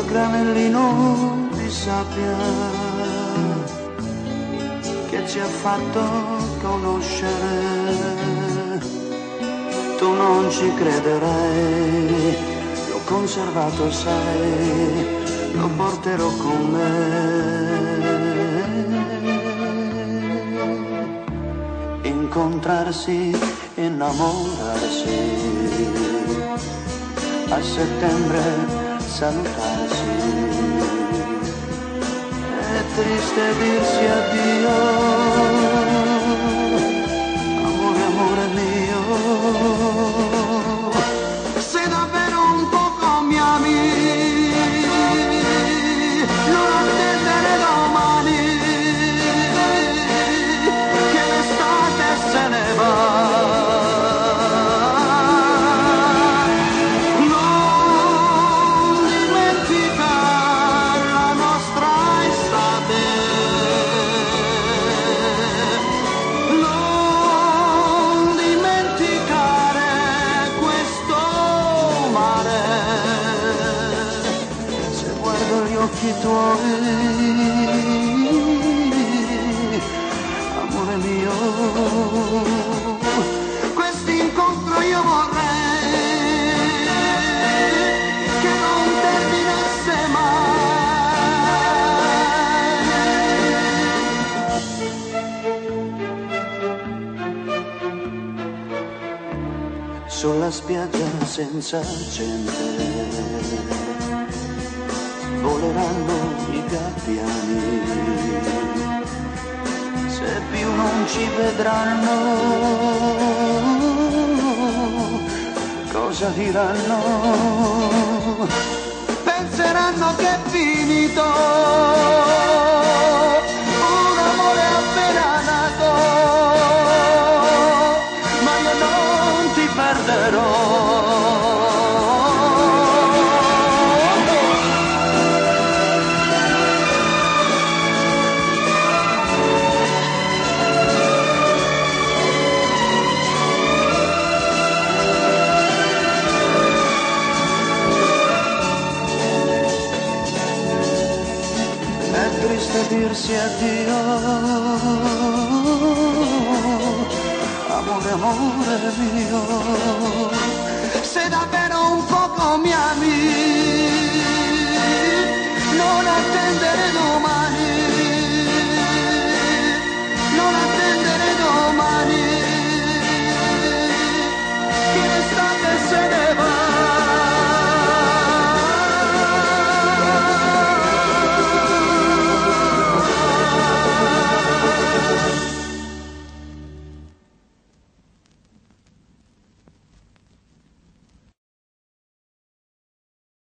quel granellino di sabbia che ci ha fatto conoscere. Tu non ci crederai, l'ho conservato, sai, lo porterò con me. Incontrarsi, innamorarsi, a settembre salutarsi, è triste dirsi addio, amore, amore mio. Se davvero un poco mi ami, non attendere domani, che l'estate se ne va. Occhi tuoi, amore mio, quest'incontro io vorrei che non terminasse mai. Sulla spiaggia senza gente voleranno i gabbiani, se più non ci vedranno, cosa diranno? Penseranno che è finito un amore appena nato, ma io non ti perderò. Triste dirsi addio, amore, amore mio. Se davvero un poco mi ami, non attendere domani.